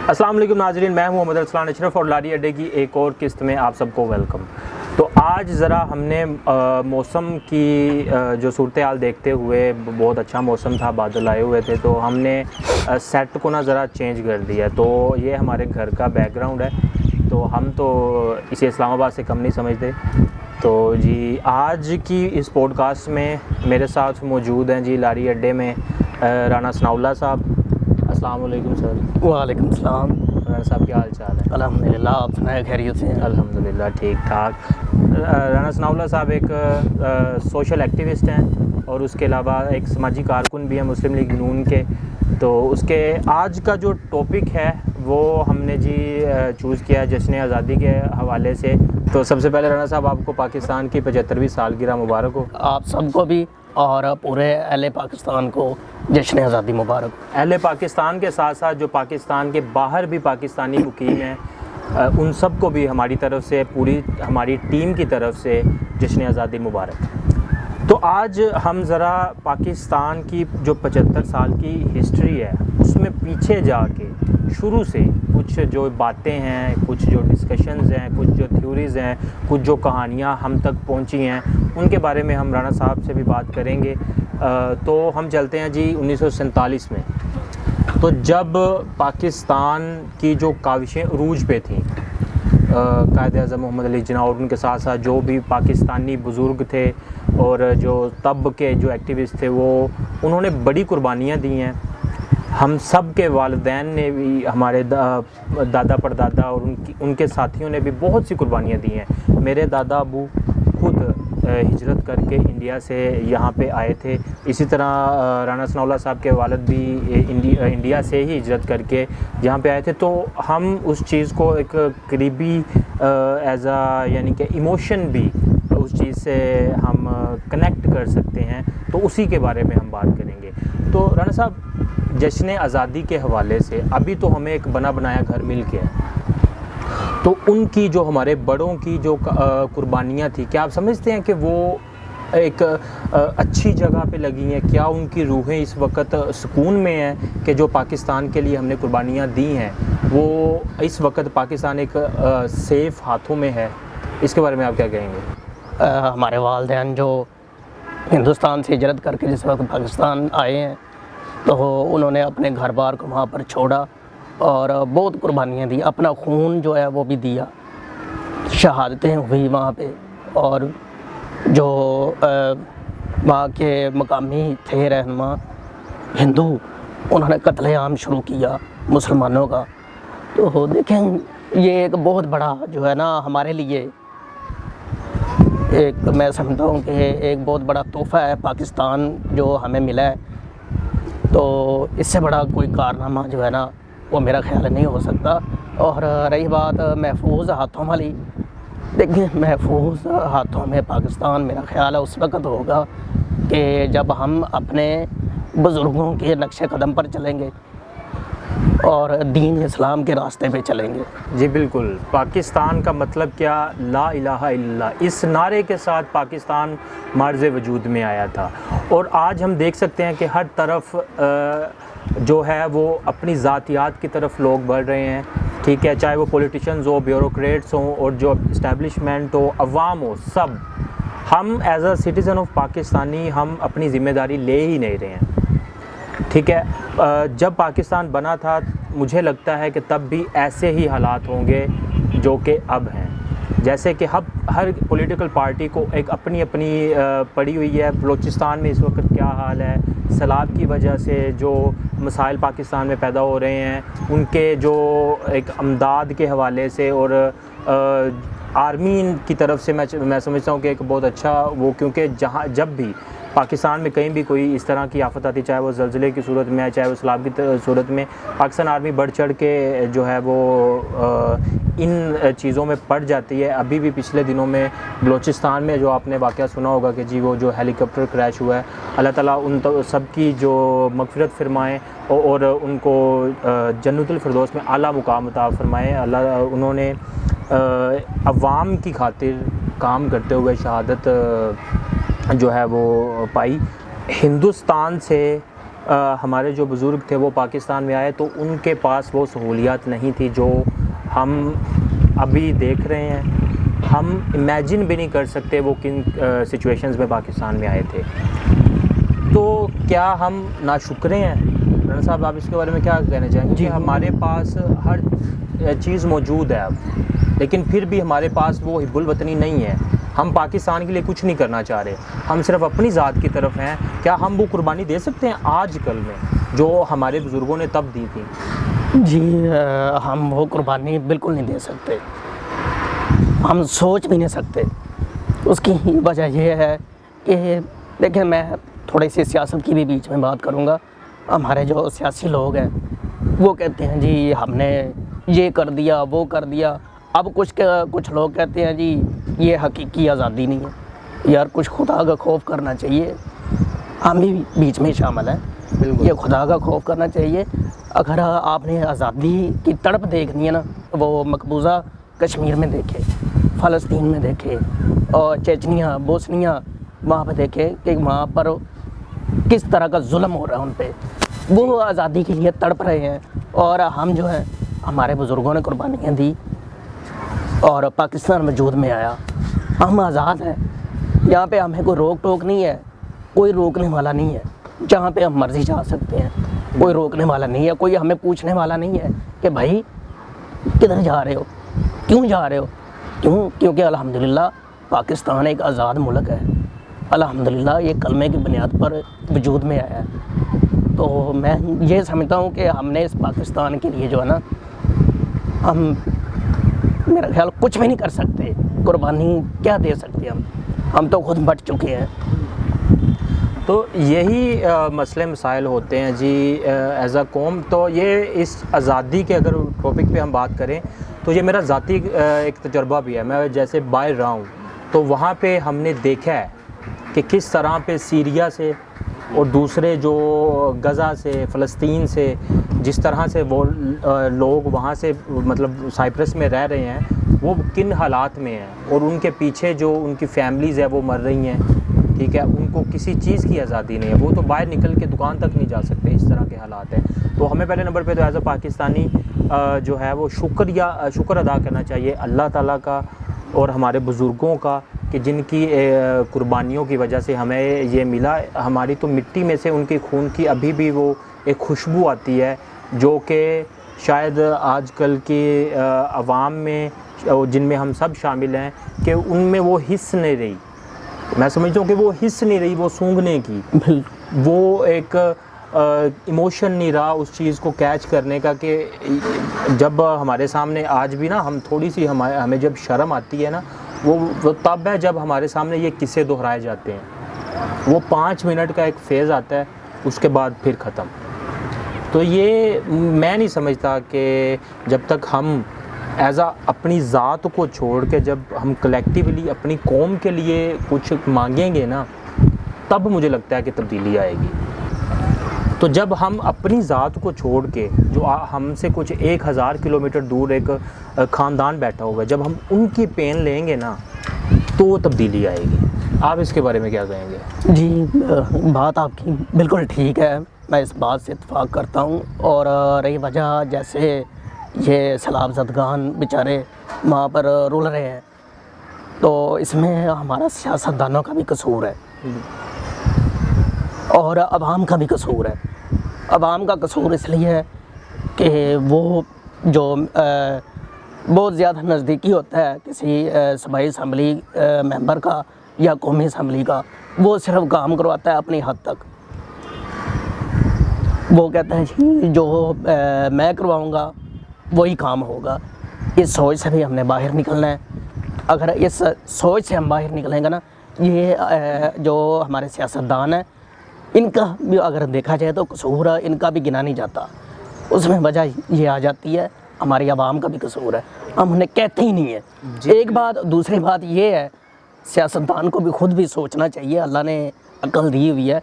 अस्सलाम वालेकुम नाज़रीन, मैं हूं मोहम्मद अरसलान अशरफ और लारी अड्डे की एक और किस्त में आप सबको वेलकम। तो आज ज़रा हमने मौसम की जो सूरत हाल देखते हुए, बहुत अच्छा मौसम था, बादल आए हुए थे, तो हमने सेट को ना ज़रा चेंज कर दिया। तो ये हमारे घर का बैकग्राउंड है, तो हम तो इसे इस्लामाबाद से कम नहीं समझते। तो जी आज की इस पॉडकास्ट में मेरे साथ मौजूद हैं जी लारी अड्डे में राना सनाउल्लाह साहब। अस्सलाम वालेकुम सर। वालेकुम सलाम। राना साहब क्या हाल चाल है? अल्हम्दुलिल्लाह, आप सुनाए खैरियत से हैं? अल्हम्दुलिल्लाह ठीक ठाक। राना सनाउल्लाह साहब एक सोशल एक्टिविस्ट हैं और उसके अलावा एक समाजी कारकुन भी हैं मुस्लिम लीग नून के। तो उसके आज का जो टॉपिक है वो हमने जी चूज़ किया है जश्न आज़ादी के हवाले से। तो सबसे पहले राना साहब आपको पाकिस्तान की 75वीं सालगिरह मुबारक हो। आप सबको भी और पूरे अहले पाकिस्तान को जश्न आज़ादी मुबारक। अहले पाकिस्तान के साथ साथ जो पाकिस्तान के बाहर भी पाकिस्तानी मुकीम हैं उन सब को भी हमारी तरफ से, पूरी हमारी टीम की तरफ से जश्न आज़ादी मुबारक। तो आज हम ज़रा पाकिस्तान की जो 75 साल की हिस्ट्री है उसमें पीछे जाके शुरू से कुछ जो बातें हैं, कुछ जो डिस्कशंस हैं, कुछ जो थ्योरीज़ हैं, कुछ जो कहानियाँ हम तक पहुँची हैं, उनके बारे में हम राना साहब से भी बात करेंगे। तो हम चलते हैं जी 1947 में। तो जब पाकिस्तान की जो काविशें उरूज पे थीं, कायद आज़म मोहम्मद अली जिन्ना और उनके साथ साथ जो भी पाकिस्तानी बुज़ुर्ग थे और जो तब के जो एक्टिविस्ट थे, वो उन्होंने बड़ी कुर्बानियाँ दी हैं। हम सब के वालिदैन ने भी, हमारे दादा परदादा और उनके साथियों ने भी बहुत सी कुर्बानियाँ दी हैं। मेरे दादा अबू खुद हिजरत करके इंडिया से यहाँ पे आए थे। इसी तरह राना सनाउल्लाह साहब के वालिद भी इंडिया से ही हिजरत करके यहाँ पे आए थे। तो हम उस चीज़ को एक करीबी एज आ यानी कि इमोशन भी उस चीज़ से हम कनेक्ट कर सकते हैं, तो उसी के बारे में हम बात करेंगे। तो राना साहब, जश्न आज़ादी के हवाले से अभी तो हमें एक बना बनाया घर मिल गया, तो उनकी जो हमारे बड़ों की जो कुर्बानियाँ थी, क्या आप समझते हैं कि वो एक अच्छी जगह पे लगी हैं? क्या उनकी रूहें इस वक्त सुकून में हैं कि जो पाकिस्तान के लिए हमने कुर्बानियाँ दी हैं वो इस वक्त पाकिस्तान एक सेफ़ हाथों में है? इसके बारे में आप क्या कहेंगे? हमारे वालिदैन जो हिंदुस्तान से हिजरत करके जिस वक्त पाकिस्तान आए हैं, तो उन्होंने अपने घर बार को वहाँ पर छोड़ा और बहुत कुर्बानियाँ दी, अपना खून जो है वो भी दिया, शहादतें हुई वहाँ पे। और जो वहाँ के मकामी थे रहनुमा हिंदू, उन्होंने कत्लेआम शुरू किया मुसलमानों का। तो देखें, ये एक बहुत बड़ा जो है ना हमारे लिए, एक मैं समझता हूँ कि एक बहुत बड़ा तोहफ़ा है पाकिस्तान जो हमें मिला है। तो इससे बड़ा कोई कारनामा जो है ना वो मेरा ख़्याल नहीं हो सकता। और रही बात महफूज हाथों वाली, देखिए महफूज हाथों में पाकिस्तान मेरा ख़्याल है उस वक़्त होगा कि जब हम अपने बुज़ुर्गों के नक्शे कदम पर चलेंगे और दीन इस्लाम के रास्ते पे चलेंगे। जी बिल्कुल। पाकिस्तान का मतलब क्या? ला इलाहा इल्लल्लाह, इस नारे के साथ पाकिस्तान मर्ज़ वजूद में आया था। और आज हम देख सकते हैं कि हर तरफ जो है वो अपनी ज़ातियात की तरफ लोग बढ़ रहे हैं, ठीक है, चाहे वो पॉलिटिशियंस हो, ब्यूरोक्रेट्स हों और जो इस्टेब्लिशमेंट हो, अवाम हो, सब हम as a citizen of Pakistani हम अपनी ज़िम्मेदारी ले ही नहीं रहे हैं, ठीक है। जब पाकिस्तान बना था मुझे लगता है कि तब भी ऐसे ही हालात होंगे जो कि अब हैं। जैसे कि हर पॉलिटिकल पार्टी को एक अपनी अपनी पड़ी हुई है। बलूचिस्तान में इस वक्त क्या हाल है, सैलाब की वजह से जो मसाइल पाकिस्तान में पैदा हो रहे हैं, उनके जो एक अमदाद के हवाले से और आर्मी की तरफ से मैं समझता हूँ कि एक बहुत अच्छा वो, क्योंकि जब भी पाकिस्तान में कहीं भी कोई इस तरह की आफत आती, चाहे वो ज़लज़ले की सूरत में है, चाहे वो सैलाब की सूरत में, पाकिस्तान आर्मी बढ़ चढ़ के जो है वो इन चीज़ों में पड़ जाती है। अभी भी पिछले दिनों में बलूचिस्तान में जो आपने वाक़या सुना होगा कि जी वो जो हेलीकॉप्टर क्रैश हुआ है, अल्लाह ताला उन सब की जो मग़फ़िरत फ़रमाएँ और उनको जन्नतुल फ़िरदौस में आला मुकाम अता फ़रमाएँ। अल्लाह उन्होंने अवाम की खातिर काम करते हुए शहादत जो है वो पाई। हिंदुस्तान से हमारे जो बुज़ुर्ग थे वो पाकिस्तान में आए तो उनके पास वो सहूलियात नहीं थी जो हम अभी देख रहे हैं। हम इमेजिन भी नहीं कर सकते वो किन सिचुएशंस में पाकिस्तान में आए थे। तो क्या हम नाशुक्रे हैं? राना साहब, आप इसके बारे में क्या कहना चाहेंगे? कि हमारे पास हर चीज़ मौजूद है अब, लेकिन फिर भी हमारे पास वो हिब्बुल वतनी नहीं है। हम पाकिस्तान के लिए कुछ नहीं करना चाह रहे, हम सिर्फ अपनी ज़ात की तरफ हैं। क्या हम वो कुर्बानी दे सकते हैं आजकल में जो हमारे बुज़ुर्गों ने तब दी थी? जी, हम वो कुर्बानी बिल्कुल नहीं दे सकते, हम सोच भी नहीं सकते। उसकी वजह यह है कि देखिए, मैं थोड़ी सी सियासत की भी बीच में बात करूंगा। हमारे जो सियासी लोग हैं वो कहते हैं जी हमने ये कर दिया वो कर दिया। अब कुछ लोग कहते हैं जी ये हकीकी आज़ादी नहीं है। यार, कुछ खुदा का खौफ करना चाहिए। हम भी बीच में शामिल हैं, बिल्कुल। ये खुदा का खौफ करना चाहिए। अगर आपने आज़ादी की तड़प देखनी है ना, वो मकबूजा कश्मीर में देखे, फ़लस्तीन में देखे, और चेचनिया, बोस्निया, वहाँ पर देखे कि वहाँ पर किस तरह का जुल्म हो रहा है उन पे। वो आज़ादी के लिए तड़प रहे हैं, और हम जो है, हमारे बुज़ुर्गों ने कुर्बानियाँ दी और पाकिस्तान वजूद में आया। हम आज़ाद हैं, यहाँ पे हमें कोई रोक टोक नहीं है, कोई रोकने वाला नहीं है। जहाँ पे हम मर्ज़ी जा सकते हैं, कोई रोकने वाला नहीं है, कोई हमें पूछने वाला नहीं है कि भाई किधर जा रहे हो, क्यों जा रहे हो। क्यों? क्योंकि अल्हम्दुलिल्लाह पाकिस्तान एक आज़ाद मुल्क है। अल्हम्दुलिल्लाह ये कलमे की बुनियाद पर वजूद में आया है। तो मैं ये समझता हूँ कि हमने इस पाकिस्तान के लिए जो है ना, हम मेरा ख्याल कुछ भी नहीं कर सकते। कुर्बानी क्या दे सकते हम तो खुद बच चुके हैं। तो यही मसले मसाइल होते हैं जी एज़ अ कौम। तो ये इस आज़ादी के अगर टॉपिक पे हम बात करें तो ये मेरा ज़ाती एक तजर्बा भी है। मैं जैसे बाहर रहा हूँ तो वहाँ पे हमने देखा है कि किस तरह पे सीरिया से और दूसरे जो गज़ा से, फ़लस्तीन से, जिस तरह से वो लोग वहाँ से मतलब साइप्रस में रह रहे हैं, वो किन हालात में हैं और उनके पीछे जो उनकी फैमिलीज़ है वो मर रही हैं। ठीक है, उनको किसी चीज़ की आज़ादी नहीं है, वो तो बाहर निकल के दुकान तक नहीं जा सकते, इस तरह के हालात हैं। तो हमें पहले नंबर पे तो एज़ अ पाकिस्तानी जो है वो शुक्र अदा करना चाहिए अल्लाह ताला का और हमारे बुज़ुर्गों का कि जिनकी कुर्बानियों की वजह से हमें ये मिला। हमारी तो मिट्टी में से उनके खून की अभी भी वो एक खुशबू आती है जो कि शायद आजकल के अवाम में, जिनमें हम सब शामिल हैं, कि उनमें वो हिस्स नहीं रही। मैं समझता हूँ कि वो हिस्स नहीं रही वो सूंघने की, वो एक इमोशन नहीं रहा उस चीज़ को कैच करने का। कि जब हमारे सामने आज भी ना हम थोड़ी सी हमें जब शर्म आती है ना, वो तब है जब हमारे सामने ये किस्से दोहराए जाते हैं। वो 5 मिनट का एक फेज़ आता है, उसके बाद फिर ख़त्म। तो ये मैं नहीं समझता कि जब तक हम एज़ आ अपनी ज़ात को छोड़ के जब हम कलेक्टिवली अपनी कौम के लिए कुछ मांगेंगे ना, तब मुझे लगता है कि तब्दीली आएगी। तो जब हम अपनी ज़ात को छोड़ के जो हमसे कुछ 1000 किलोमीटर दूर एक ख़ानदान बैठा हुआ है, जब हम उनकी पेन लेंगे ना, तो तब्दीली आएगी। आप इसके बारे में क्या कहेंगे? जी, बात आपकी बिल्कुल ठीक है, मैं इस बात से इत्तेफाक करता हूँ। और रही वजह, जैसे ये सैलाब ज़दगान बेचारे वहाँ पर रुल रहे हैं, तो इसमें हमारा सियासतदानों का भी कसूर है और अवाम का भी कसूर है। अवाम का कसूर इसलिए है कि वो जो बहुत ज़्यादा नज़दीकी होता है किसी सूबाई असम्बली मेंबर का या कौमी असम्बली का, वो सिर्फ काम करवाता है अपनी हद तक। वो कहता है जी जो मैं करवाऊँगा वही काम होगा। इस सोच से भी हमने बाहर निकलना है। अगर इस सोच से हम बाहर निकलेंगे ना, ये जो हमारे सियासतदान हैं, इनका भी अगर देखा जाए तो कसूर इनका भी गिना नहीं जाता। उसमें वजह ये आ जाती है हमारी आवाम का भी कसूर है, हम उन्हें कहते ही नहीं है। एक बात। दूसरी बात ये है, सियासतदान को भी खुद भी सोचना चाहिए। अल्लाह ने अक्ल दी हुई है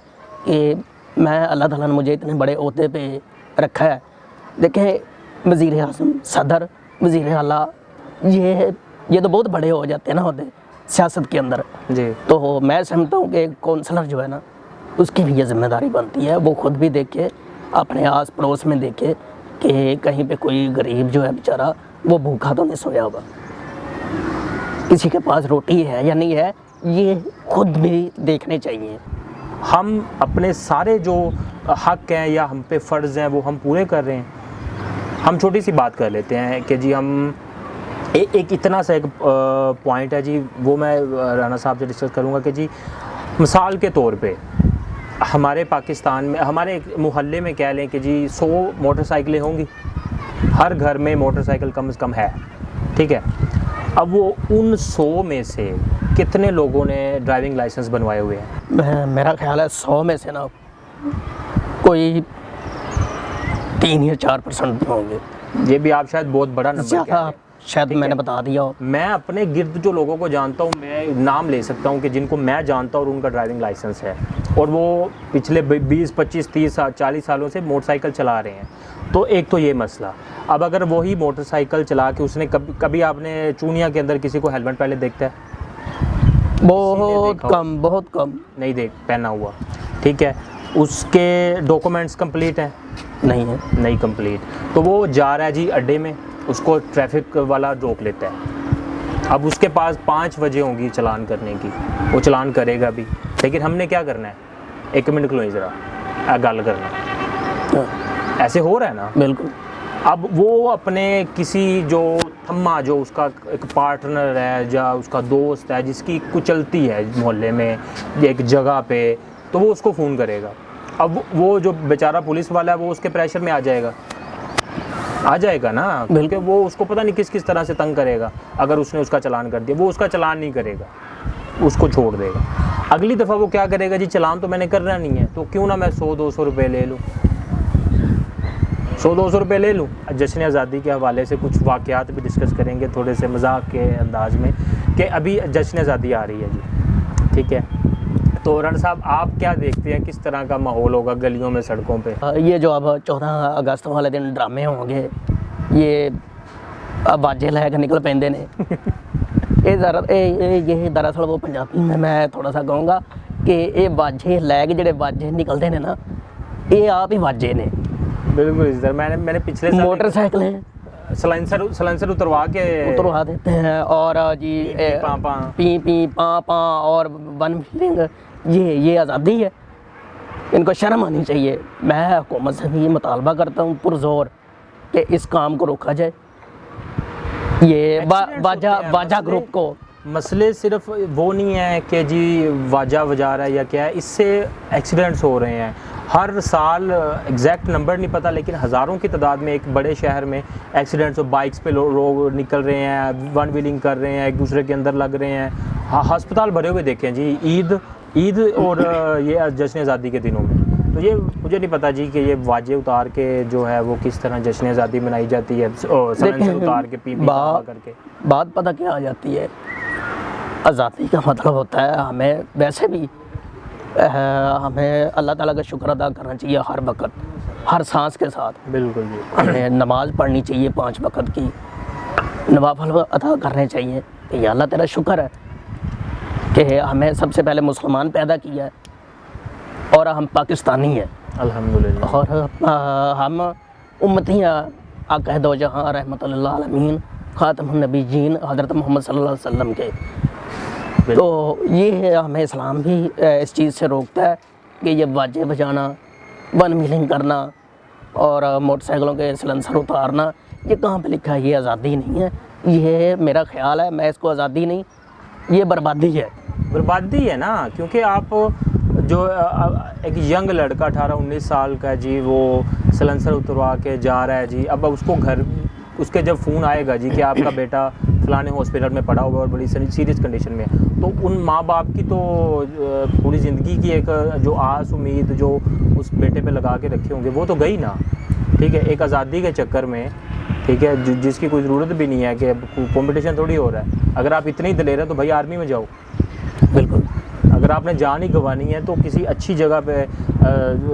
कि मैं अल्लाह ताला ने मुझे इतने बड़े ओहदे पे रखा है। देखें, वज़ीर आज़म, सदर, वज़ीर आला, ये तो बहुत बड़े हो जाते हैं ना ओहदे सियासत के अंदर। जी। तो मैं समझता हूँ कि कौंसलर जो है ना, उसकी भी ये जिम्मेदारी बनती है, वो खुद भी देखे, अपने आस पड़ोस में देखे कि कहीं पे कोई गरीब जो है बेचारा वो भूखा तो नहीं सोया होगा, किसी के पास रोटी है या नहीं है, ये खुद भी देखने चाहिए। हम अपने सारे जो हक हैं या हम पे फ़र्ज़ हैं वो हम पूरे कर रहे हैं। हम छोटी सी बात कर लेते हैं कि जी हम एक इतना सा एक पॉइंट है जी, वो मैं राना साहब से डिस्कस करूँगा कि जी मिसाल के तौर पे हमारे पाकिस्तान में हमारे एक मोहल्ले में कह लें कि जी 100 मोटरसाइकिलें होंगी, हर घर में मोटरसाइकिल कम से कम है, ठीक है। अब वो उन 100 में से कितने लोगों ने ड्राइविंग लाइसेंस बनवाए हुए हैं? मेरा ख्याल है 100 में से ना कोई 3 या 4% होंगे। ये भी आप शायद बहुत बड़ा नंबर कह रहे ज़्यादा हैं। शायद मैंने बता दिया हो। मैं अपने गिर्द जो लोगों को जानता हूँ, मैं नाम ले सकता हूँ कि जिनको मैं जानता हूँ और उनका ड्राइविंग लाइसेंस है और वो पिछले 20, 25, 30, 40 सालों से मोटरसाइकिल चला रहे हैं। तो एक तो ये मसला। अब अगर वही मोटरसाइकिल चला के उसने कभी आपने चूनिया के अंदर किसी को हेलमेट पहले देखता है? बहुत कम नहीं देख पहना हुआ, ठीक है। उसके डॉक्यूमेंट्स कंप्लीट हैं? नहीं है। नहीं कंप्लीट। तो वो जा रहा है जी अड्डे में, उसको ट्रैफिक वाला रोक लेता है। अब उसके पास 5 बजे होंगी चालान करने की, वो चालान करेगा भी, लेकिन हमने क्या करना है? 1 मिनट खलो ज़रा गल करना, ऐसे हो रहा है ना? बिल्कुल। अब वो अपने किसी जो थम्मा जो उसका एक पार्टनर है या उसका दोस्त है जिसकी कुछ चलती है मोहल्ले में एक जगह पे, तो वो उसको फ़ोन करेगा। अब वो जो बेचारा पुलिस वाला है वो उसके प्रेशर में आ जाएगा ना, क्योंकि वो उसको पता नहीं किस किस तरह से तंग करेगा। अगर उसने उसका चालान कर दिया, वो उसका चालान नहीं करेगा, उसको छोड़ देगा। अगली दफ़ा वो क्या करेगा जी, चालान तो मैंने करना नहीं है, तो क्यों ना मैं 100-200 रुपये ले लूँ, 100-200 रुपये ले लूँ। जश्न आज़ादी के हवाले से कुछ वाक़यात भी डिस्कस करेंगे थोड़े से मजाक के अंदाज में कि अभी जश्न आज़ादी आ रही है जी, ठीक है। तो राना साहब आप क्या देखते हैं, किस तरह का माहौल होगा गलियों में, सड़कों पे? ये जो अब 14 अगस्त वाले दिन ड्रामे होंगे, ये अब बाजे लैके निकल पेंदे ने। ये दरअसल वो पंजाबी में मैं थोड़ा सा कहूँगा कि ये बाजे लैके जेडे बाजे निकलते हैं ना, ये आप ही बाजे ने। बिल्कुल सर, मैंने पिछले साल मोटरसाइकिलें सलेंसर उतरवा देते हैं और जी पी पी पा पा और वन व्हीलिंग, ये आज़ादी है, इनको शर्म आनी चाहिए। मैं हुकूमत से भी मुतालबा करता हूँ पुरजोर कि इस काम को रोका जाए। ये बाजा ग्रुप को मसले सिर्फ वो नहीं है कि जी वाजा बजा रहा है या क्या है, इससे एक्सीडेंट्स हो रहे हैं हर साल। एग्जैक्ट नंबर नहीं पता, लेकिन हज़ारों की तादाद में एक बड़े शहर में एक्सीडेंट्स हो, बाइक्स पे लोग निकल रहे हैं, वन व्हीलिंग कर रहे हैं, एक दूसरे के अंदर लग रहे हैं। अस्पताल भरे हुए देखे हैं जी ईद और ये जश्न आज़ादी के दिनों में। तो ये मुझे नहीं पता जी कि ये वाजे उतार के जो है वो किस तरह जश्न आज़ादी मनाई जाती है, उतार के पी करके। बात पता क्या आ जाती है, आज़ादी का मतलब होता है हमें वैसे भी हमें अल्लाह ताला का शुक्र अदा करना चाहिए हर वक्त, हर सांस के साथ। बिल्कुल जी। हमें नमाज़ पढ़नी चाहिए 5 वक्त की, नवाफिल अदा करने चाहिए कि अल्लाह तेरा शुक्र है कि हमें सबसे पहले मुसलमान पैदा किया है और हम पाकिस्तानी हैं अल्हम्दुलिल्लाह, और हम उम्मतियाँ आका दो जहाँ रहमतुल लिल आलमीन ख़ातमुन नबीयीन हज़रत मोहम्मद सल्लल्लाहु अलैहि वसल्लम के। तो ये हमें इस्लाम भी इस चीज़ से रोकता है कि ये बाजे बजाना, वन व्हीलिंग करना और मोटरसाइकिलों के सिलेंसर उतारना, ये कहाँ पे लिखा है? ये आज़ादी नहीं है, ये मेरा ख्याल है, मैं इसको आज़ादी नहीं, ये बर्बादी है। बर्बादी है ना, क्योंकि आप जो एक यंग लड़का 18-19 साल का जी, वो सिलेंसर उतरवा के जा रहा है जी। अब उसको उसके जब फ़ोन आएगा जी कि आपका बेटा फलाने हॉस्पिटल में पड़ा हुआ और बड़ी सीरियस कंडीशन में, तो उन माँ बाप की तो पूरी ज़िंदगी की एक जो आस उम्मीद जो उस बेटे पे लगा के रखे होंगे वो तो गई ना, ठीक है, एक आज़ादी के चक्कर में, ठीक है, जिसकी कोई ज़रूरत भी नहीं है कि कंपटीशन थोड़ी हो रहा है। अगर आप इतने ही दलेर हैं तो भाई आर्मी में जाओ। बिल्कुल। अगर आपने जान ही गंवानी है तो किसी अच्छी जगह पे,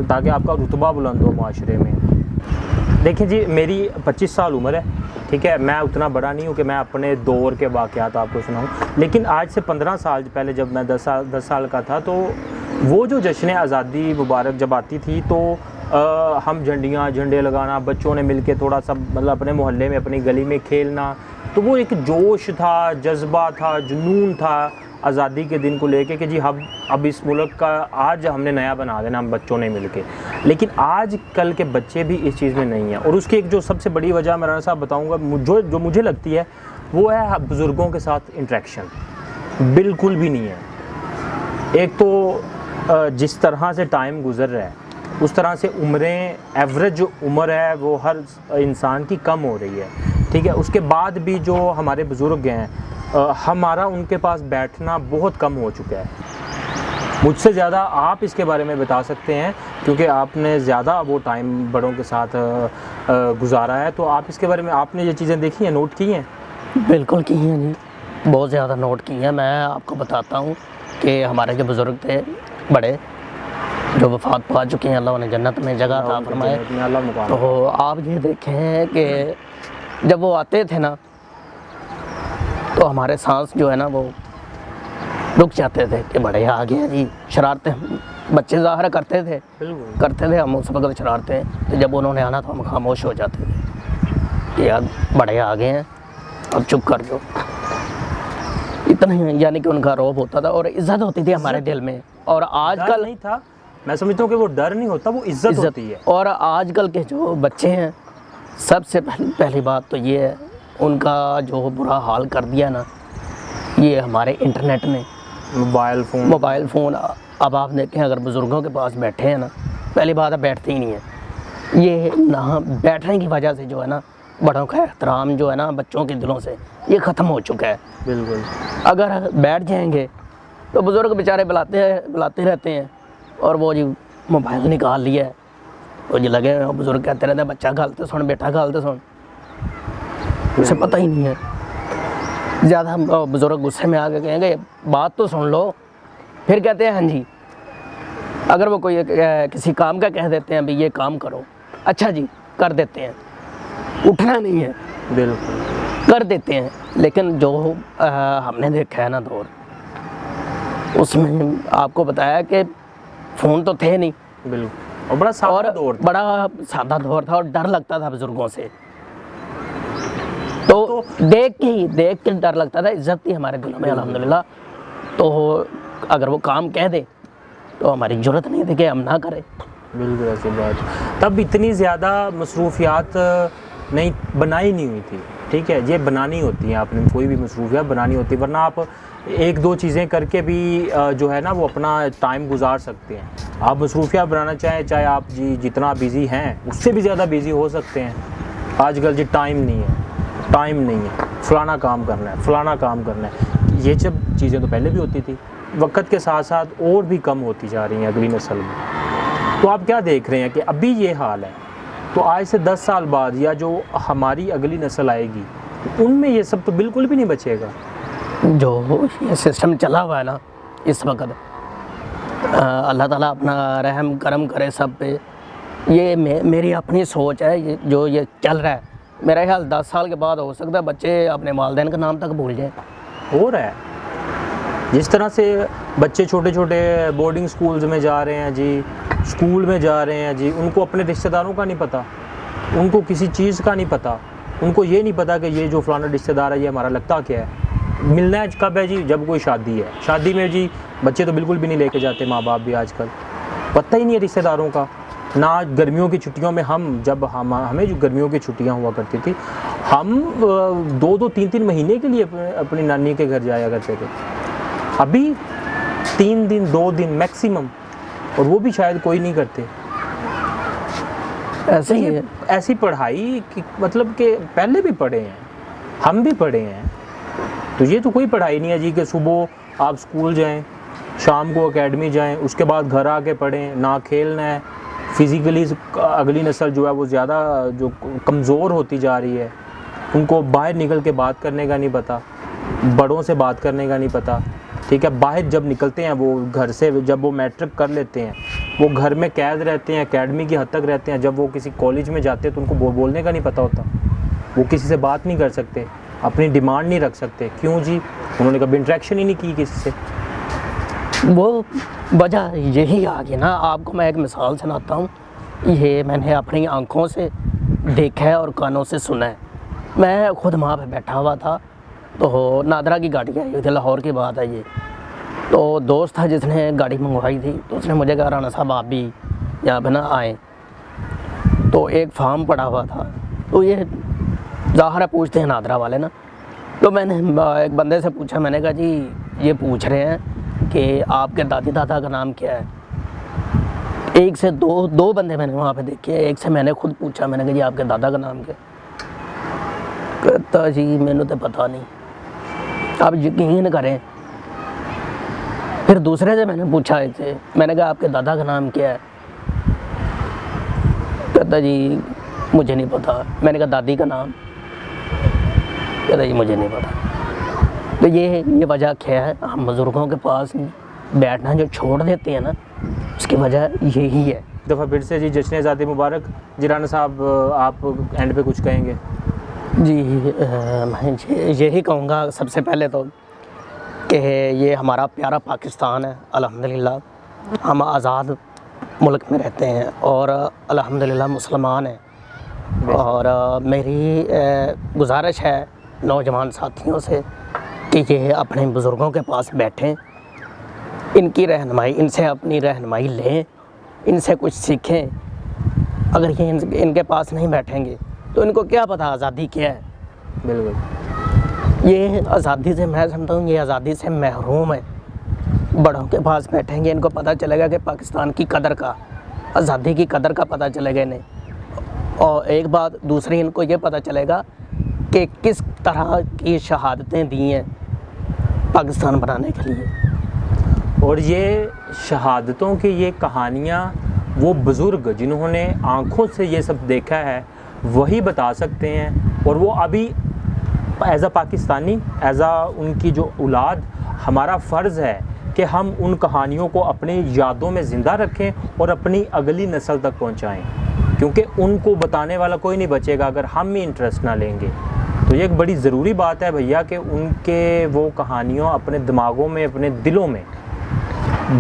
ताकि आपका रुतबा बुलंद हो माशरे में। देखिए जी, मेरी 25 साल उम्र है, ठीक है, मैं उतना बड़ा नहीं हूँ कि मैं अपने दौर के वाक़यात आपको सुनाऊँ, लेकिन आज से 15 साल पहले जब मैं 10 साल का था, तो वो जो जश्न आज़ादी मुबारक जब आती थी तो हम झंडे लगाना, बच्चों ने मिलके थोड़ा सा मतलब अपने मोहल्ले में अपनी गली में खेलना, तो वो एक जोश था, जज्बा था, जुनून था आज़ादी के दिन को लेके कि जी हम अब इस मुल्क का आज हमने नया बना देना हम बच्चों ने मिलके। लेकिन आज कल के बच्चे भी इस चीज़ में नहीं हैं, और उसकी एक जो सबसे बड़ी वजह मैं राना साहब बताऊँगा जो मुझे लगती है वो है बुज़ुर्गों के साथ इंटरेक्शन बिल्कुल भी नहीं है। एक तो जिस तरह से टाइम गुज़र रहा है उस तरह से उम्रें, एवरेज जो उम्र है वो हर इंसान की कम हो रही है, ठीक है। उसके बाद भी जो हमारे बुज़ुर्ग हैं हमारा उनके पास बैठना बहुत कम हो चुका है। मुझसे ज़्यादा आप इसके बारे में बता सकते हैं क्योंकि आपने ज़्यादा वो टाइम बड़ों के साथ गुजारा है, तो आप इसके बारे में आपने ये चीज़ें देखी हैं, नोट की हैं? बिल्कुल की हैं जी, बहुत ज़्यादा नोट की हैं। मैं आपको बताता हूँ कि हमारे जो बुज़ुर्ग थे बड़े, जो वफ़ात पा चुके हैं, अल्लाह उन्हें जन्नत में जगह अता फरमाए। तो आप ये देखें कि जब वो आते थे ना तो हमारे सांस जो है ना वो रुक जाते थे कि बड़े आ गए जी। शरारतें बच्चे ज़ाहिर करते थे, हम उस वक्त शरारतें, तो जब उन्होंने आना तो हम खामोश हो जाते थे कि यार बड़े आ गए हैं, अब चुप कर दो। इतना ही यानी कि उनका रौब होता था और इज़्ज़त होती थी हमारे दिल में। और आजकल नहीं था, मैं समझता हूँ कि वो डर नहीं होता, वो इज़्ज़त होती है। और आजकल के जो बच्चे हैं, सबसे पहली बात तो ये है, उनका जो बुरा हाल कर दिया ना ये हमारे इंटरनेट ने, मोबाइल फ़ोन। अब आप देखें अगर बुज़ुर्गों के पास बैठे हैं ना, पहली बात है बैठते ही नहीं है। ये ना बैठने की वजह से जो है ना बड़ों का एहतराम जो है ना बच्चों के दिलों से ये ख़त्म हो चुका है। बिल्कुल, अगर बैठ जाएंगे तो बुज़ुर्ग बेचारे बुलाते रहते हैं और वो जी मोबाइल निकाल लिया है, वो जी लगे बुज़ुर्ग कहते रहते हैं बच्चा गालते सुन, बेटा गालते सुन, उसे पता ही नहीं है। ज़्यादा बुज़ुर्ग गुस्से में आके कहेंगे बात तो सुन लो, फिर कहते हैं हाँ जी। अगर वो कोई किसी काम का कह देते हैं भाई ये काम करो, अच्छा जी कर देते हैं, उठना नहीं है, बिल्कुल कर देते हैं। लेकिन जो हमने देखा है ना दौर, उसमें आपको बताया कि फ़ोन तो थे नहीं, बिल्कुल, और बड़ा सादा दौर था और डर लगता था बुज़ुर्गों से। तो देख के डर लगता था, इज़्ज़त थी हमारे दिलों में अल्हम्दुलिल्लाह। तो अगर वो काम कह दे तो हमारी ज़रूरत नहीं थी कि हम ना करें। बिल्कुल ऐसी बात, तब इतनी ज़्यादा मसरूफियात नहीं बनाई नहीं हुई थी, ठीक है। ये बनानी होती है, आपने कोई भी मसरूफियात बनानी होती है, वरना आप एक दो चीज़ें करके भी जो है ना वो अपना टाइम गुजार सकते हैं। आप मसरूफियात बनाना चाहे आप जी जितना बिज़ी हैं उससे भी ज़्यादा बिज़ी हो सकते हैं। आजकल जी टाइम नहीं है, फ़लाना काम करना है, ये सब चीज़ें तो पहले भी होती थी, वक्त के साथ साथ और भी कम होती जा रही हैं अगली नस्ल में। तो आप क्या देख रहे हैं कि अभी ये हाल है, तो आज से 10 साल बाद या जो हमारी अगली नस्ल आएगी उनमें ये सब तो बिल्कुल भी नहीं बचेगा। जो ये सिस्टम चला हुआ है ना इस वक्त, अल्लाह ताला अपना रहम करम करे सब पे। ये मेरी अपनी सोच है, ये चल रहा है, मेरा ख्याल 10 साल के बाद हो सकता है बच्चे अपने वालिदैन का नाम तक भूल जाएं। हो रहा है, जिस तरह से बच्चे छोटे छोटे बोर्डिंग स्कूल्स में जा रहे हैं जी, स्कूल में जा रहे हैं जी, उनको अपने रिश्तेदारों का नहीं पता, उनको किसी चीज़ का नहीं पता, उनको ये नहीं पता कि ये जो फलाना रिश्तेदार है ये हमारा लगता क्या है। मिलना है कब है जी, जब कोई शादी है, शादी में जी बच्चे तो बिल्कुल भी नहीं लेके जाते, माँ बाप भी आजकल पता ही नहीं है रिश्तेदारों का। ना गर्मियों की छुट्टियों में हमें जो गर्मियों की छुट्टियां हुआ करती थी, हम 2-2, 3-3 महीने के लिए अपनी नानी के घर जाया करते थे। अभी 3 दिन 2 दिन मैक्सिमम, और वो भी शायद कोई नहीं करते। ऐसे ही है। ऐसी पढ़ाई की मतलब कि पहले भी पढ़े हैं, हम भी पढ़े हैं, तो ये तो कोई पढ़ाई नहीं है जी कि सुबह आप स्कूल जाएं, शाम को एकेडमी जाएं, उसके बाद घर आके पढ़ें, ना खेलना है। फिज़िकली अगली नस्ल जो है वो ज़्यादा जो कमज़ोर होती जा रही है, उनको बाहर निकल के बात करने का नहीं पता, बड़ों से बात करने का नहीं पता, ठीक है। बाहर जब निकलते हैं वो घर से, जब वो मैट्रिक कर लेते हैं वो घर में कैद रहते हैं, एकेडमी की हद तक रहते हैं। जब वो किसी कॉलेज में जाते हैं तो उनको बोलने का नहीं पता होता, वो किसी से बात नहीं कर सकते, अपनी डिमांड नहीं रख सकते। क्यों जी? उन्होंने कभी इंटरेक्शन ही नहीं की किसी से। वो वजह यही आ गई ना, आपको मैं एक मिसाल सुनाता हूँ। ये मैंने अपनी आंखों से देखा है और कानों से सुना है। मैं खुद वहाँ पे बैठा हुआ था, तो नादरा की गाड़ी आई हुई थी, लाहौर की बात है ये। तो दोस्त था जिसने गाड़ी मंगवाई थी, तो उसने मुझे कहा राना साहब आप भी यहाँ पे ना आएँ। तो एक फार्म पड़ा हुआ था, तो ये ज़ाहिर है पूछते हैं नादरा वाले ना। तो मैंने एक बंदे से पूछा, मैंने कहा जी ये पूछ रहे हैं कि आपके दादी दादा का नाम क्या है। एक से दो बंदे मैंने वहाँ पे देखे, एक से मैंने खुद पूछा, मैंने कहा जी आपके दादा का नाम क्या। कहता जी मैंने तो पता नहीं, आप यकीन करें। फिर दूसरे से मैंने पूछा, एक से मैंने कहा आपके दादा का नाम क्या है। कहता जी मुझे नहीं पता। मैंने कहा दादी का नाम। कहता जी मुझे नहीं पता। तो ये वजह क्या है, हम बुज़ुर्गों के पास बैठना जो छोड़ देते हैं ना, उसकी वजह यही है। दफ़ा फिर से जी जश्न आज़ादी मुबारक। जी राना साहब आप एंड पे कुछ कहेंगे? जी मैं यही कहूँगा सबसे पहले तो कि ये हमारा प्यारा पाकिस्तान है, अल्हम्दुलिल्लाह हम आज़ाद मुल्क में रहते हैं और अल्हम्दुलिल्लाह मुसलमान हैं। और मेरी गुजारिश है नौजवान साथियों से कि ये अपने बुज़ुर्गों के पास बैठें, इनकी रहनुमाई, इनसे अपनी रहनुमाई लें, इनसे कुछ सीखें। अगर ये इनके पास नहीं बैठेंगे तो इनको क्या पता आज़ादी क्या है। बिल्कुल, ये आज़ादी से, मैं समझता हूँ ये आज़ादी से महरूम है। बड़ों के पास बैठेंगे, इनको पता चलेगा कि पाकिस्तान की कदर का, आज़ादी की कदर का पता चलेगा इन्हें। और एक बात दूसरी, इनको ये पता चलेगा कि किस तरह की शहादतें दी हैं पाकिस्तान बनाने के लिए। और ये शहादतों की ये कहानियाँ वो बुज़ुर्ग जिन्होंने आँखों से ये सब देखा है वही बता सकते हैं। और वो अभी as a Pakistani, as a उनकी जो औलाद, हमारा फ़र्ज़ है कि हम उन कहानियों को अपनी यादों में ज़िंदा रखें और अपनी अगली नस्ल तक पहुँचाएँ, क्योंकि उनको बताने वाला कोई नहीं बचेगा अगर हम ही इंटरेस्ट ना लेंगे। तो ये एक बड़ी ज़रूरी बात है भैया कि उनके वो कहानियों अपने दिमागों में, अपने दिलों में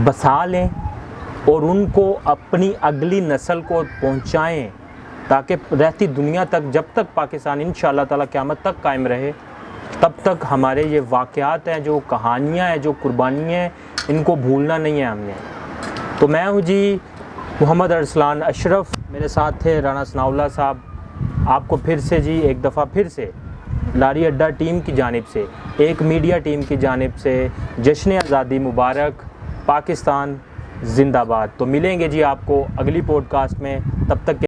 बसा लें और उनको अपनी अगली नस्ल को पहुंचाएं, ताकि रहती दुनिया तक, जब तक पाकिस्तान इंशाअल्लाह ताला क़यामत तक कायम रहे, तब तक हमारे ये वाक़यात हैं, जो कहानियाँ हैं, जो कुर्बानियाँ हैं, इनको भूलना नहीं है हमने। तो मैं हूँ जी मोहम्मद अरसलान अशरफ, मेरे साथ थे राना सनाउल्लाह साहब। आपको फिर से जी एक दफ़ा फिर से लारी अड्डा टीम की जानिब से, एक मीडिया टीम की जानिब से जश्न आज़ादी मुबारक, पाकिस्तान जिंदाबाद। तो मिलेंगे जी आपको अगली पॉडकास्ट में, तब तक के